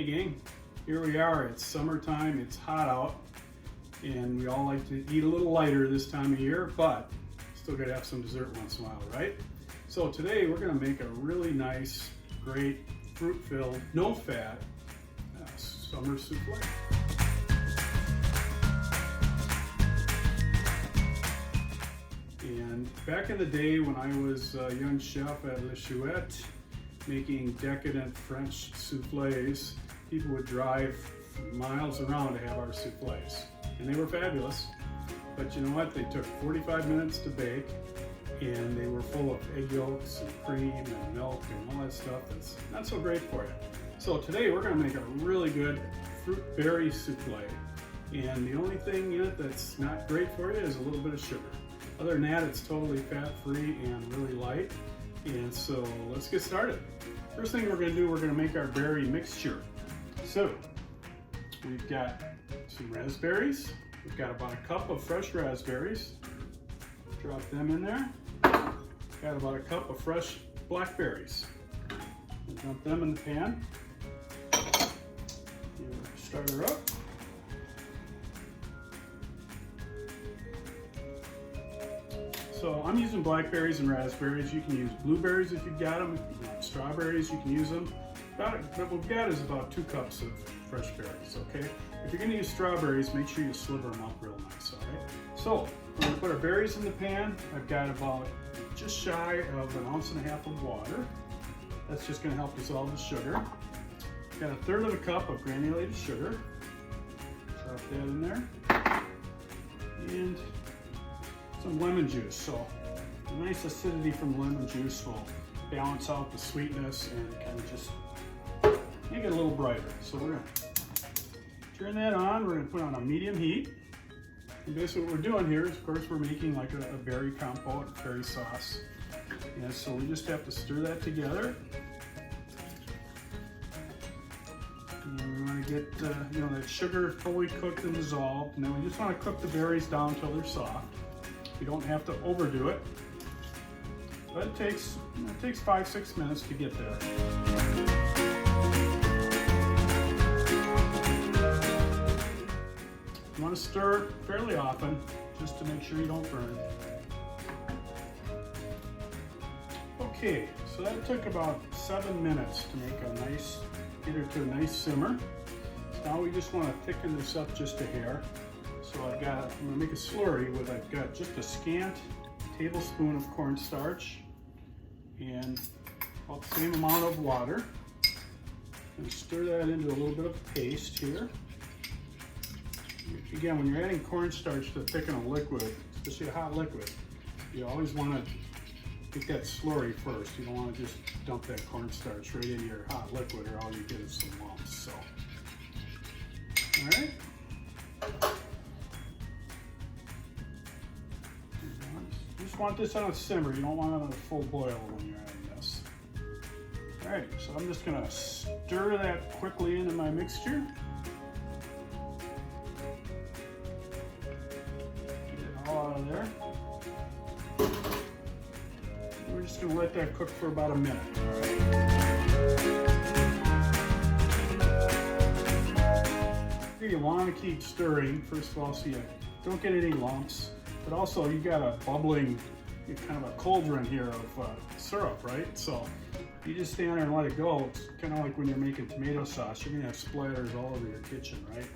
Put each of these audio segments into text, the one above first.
Hey gang, here we are. It's summertime, it's hot out, and we all like to eat a little lighter this time of year, but still gotta have some dessert once in a while, right? So today we're gonna make a really nice, great, fruit-filled, no-fat summer souffle. And back in the day when I was a young chef at Le Chouette, making decadent French soufflés, people would drive miles around to have our soufflés. And they were fabulous. But you know what? They took 45 minutes to bake, and they were full of egg yolks and cream and milk and all that stuff that's not so great for you. So today we're going to make a really good fruit berry souffle. And the only thing in it that's not great for you is a little bit of sugar. Other than that, it's totally fat-free and really light. And so let's get started. First thing we're going to do, we're going to make our berry mixture. So we've got some raspberries. We've got about a cup of fresh raspberries. Drop them in there. Got about a cup of fresh blackberries. We'll dump them in the pan. Start her up. So I'm using blackberries and raspberries. You can use blueberries if you've got them. If you want strawberries, you can use them. What we've got is about 2 cups of fresh berries, okay? If you're gonna use strawberries, make sure you sliver them up real nice, all right? So we're gonna put our berries in the pan. I've got about just shy of 1.5 ounces of water. That's just gonna help dissolve the sugar. Got 1/3 of a cup of granulated sugar. Drop that in there. And some lemon juice. So a nice acidity from lemon juice will balance out the sweetness and kind of just make it a little brighter. So we're gonna turn that on. We're gonna put on a medium heat. And basically what we're doing here is, of course, we're making like a berry compote, berry sauce. And so we just have to stir that together. And we want to get that sugar fully cooked and dissolved. And then we just want to cook the berries down until they're soft. You don't have to overdo it, but it takes 5-6 minutes to get there. You want to stir fairly often, just to make sure you don't burn. Okay, so that took about 7 minutes to make get her to a nice simmer. So now we just want to thicken this up just a hair. So I'm gonna make a slurry with, I've got just a scant tablespoon of cornstarch and about the same amount of water. And stir that into a little bit of paste here. Again, when you're adding cornstarch to thicken a liquid, especially a hot liquid, you always want to get that slurry first. You don't want to just dump that cornstarch right into your hot liquid, or all you get is some lumps. So, all right. You just want this on a simmer. You don't want it on a full boil when you're adding this. All right, so I'm just gonna stir that quickly into my mixture. Get it all out of there. And we're just gonna let that cook for about a minute. All right. You want to keep stirring, first of all, so you don't get any lumps. But also, you got a bubbling, kind of a cauldron here of syrup, right? So you just stand there and let it go. It's kind of like when you're making tomato sauce. You're gonna have splatters all over your kitchen, right?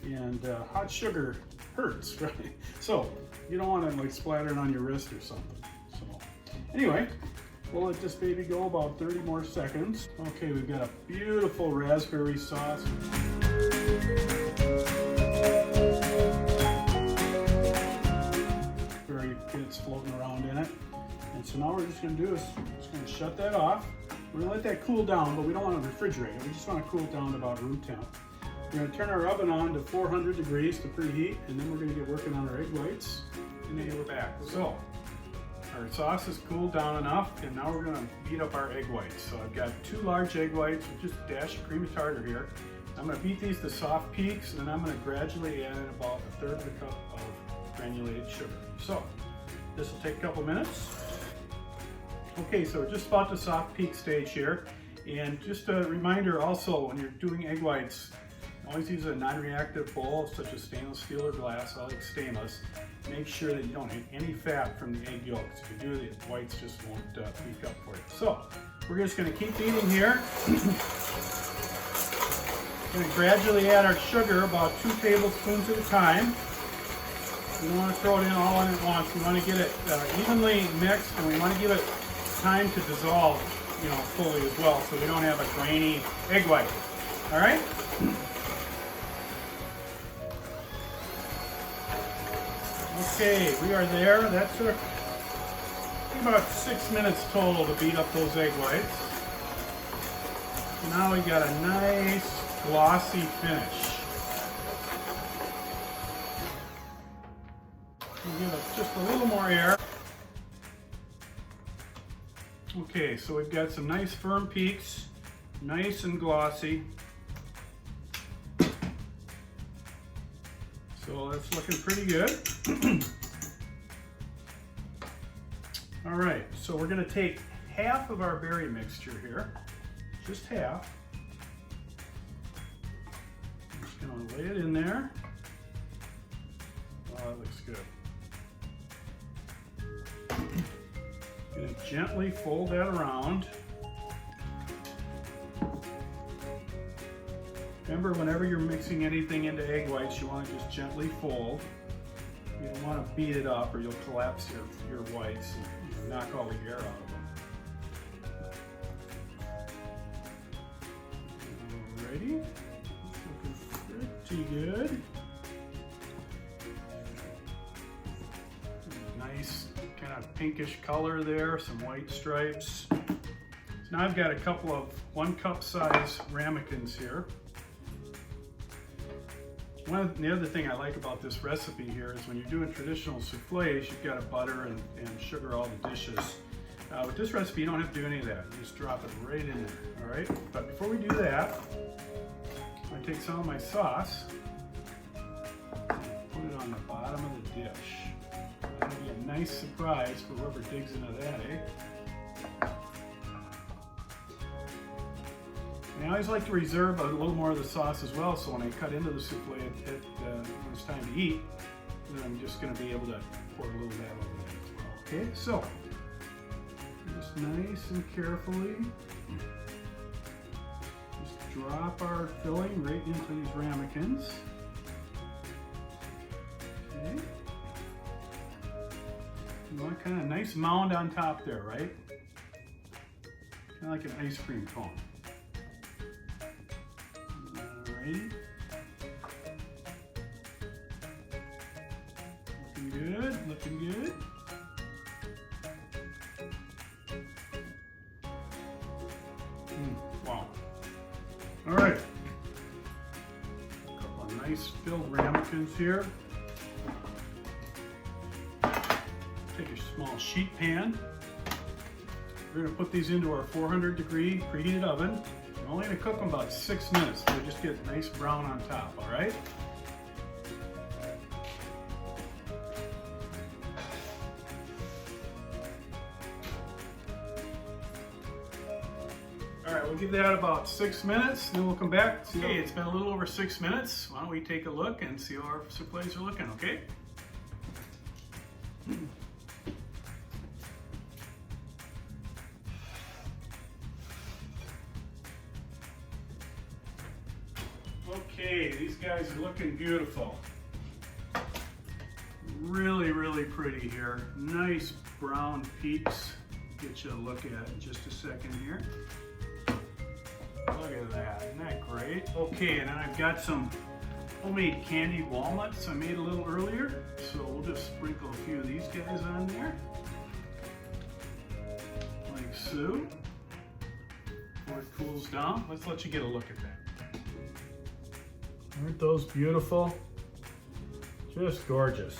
And hot sugar hurts, right? So you don't want to like splatter it on your wrist or something. So anyway, we'll let this baby go about 30 more seconds. Okay, we've got a beautiful raspberry sauce. Bits floating around in it. And so now what we're just going to do is just going to shut that off. We're going to let that cool down, but we don't want to refrigerate it. We just want to cool it down to about room temp. We're going to turn our oven on to 400 degrees to preheat, and then we're going to get working on our egg whites, and then we're back. So our sauce is cooled down enough, and now we're going to beat up our egg whites. So I've got 2 large egg whites with just a dash of cream of tartar here. I'm going to beat these to soft peaks, and then I'm going to gradually add about 1/3 of a cup of granulated sugar. So this will take a couple minutes. Okay, so we're just about the soft peak stage here, And just a reminder also, when you're doing egg whites, always use a non-reactive bowl such as stainless steel or glass. I like stainless. Make sure that you don't have any fat from the egg yolks. If you do, the whites just won't peak up for you. So we're just going to keep beating here. We're going to gradually add our sugar, about 2 tablespoons at a time. We don't want to throw it in all in at once. We want to get it evenly mixed, and we want to give it time to dissolve, fully as well, so we don't have a grainy egg white. All right? Okay, we are there. That took about 6 minutes total to beat up those egg whites. Now we got a nice glossy finish. We'll give it just a little more air. Okay, so we've got some nice firm peaks, nice and glossy. So that's looking pretty good. All right, so we're going to take half of our berry mixture here, just half. I'm just going to lay it in there. Oh, that looks good. Going to gently fold that around. Remember, whenever you're mixing anything into egg whites, you want to just gently fold. You don't want to beat it up or you'll collapse your whites and knock all the air out of them. Alrighty, looking pretty good. Nice kind of pinkish color there, some white stripes. So now I've got a couple of 1 cup size ramekins here. The other thing I like about this recipe here is when you're doing traditional souffles, you've got to butter and sugar all the dishes. With this recipe, you don't have to do any of that. You just drop it right in there, all right? But before we do that, I'm going to take some of my sauce, put it on the bottom of the dish. That'll be a nice surprise for whoever digs into that, eh? And I always like to reserve a little more of the sauce as well, so when I cut into the souffle when it's time to eat, then I'm just going to be able to pour a little of that over there as well. Okay, so just nice and carefully, just drop our filling right into these ramekins. Okay. You want kind of nice mound on top there, right? Kind of like an ice cream cone. Alrighty. Looking good, looking good. Wow. Alright. A couple of nice filled ramekins here. Take a small sheet pan. We're going to put these into our 400-degree preheated oven. We're only going to cook them about 6 minutes, so just get nice brown on top, all right? All right, we'll give that about 6 minutes, then we'll come back. Okay, it's been a little over 6 minutes. Why don't we take a look and see how our souffles are looking, okay? Okay, these guys are looking beautiful. Really, really pretty here. Nice brown peaks. Get you a look at in just a second here. Look at that, isn't that great? Okay, and then I've got some homemade candied walnuts I made a little earlier. So we'll just sprinkle a few of these guys on there. Like so. Before it cools down, let's let you get a look at that. Aren't those beautiful? Just gorgeous.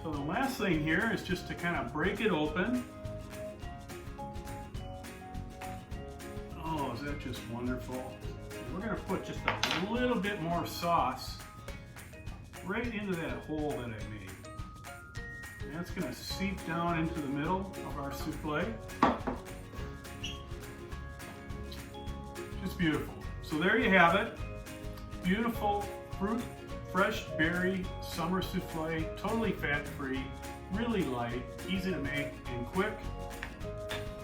So the last thing here is just to kind of break it open. Oh, is that just wonderful? we're going to put just a little bit more sauce right into that hole that I made. And that's going to seep down into the middle of our souffle. Just beautiful. So there you have it. Beautiful fruit, fresh berry summer souffle, totally fat-free, really light, easy to make, and quick.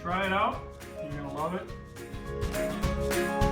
Try it out. You're going to love it.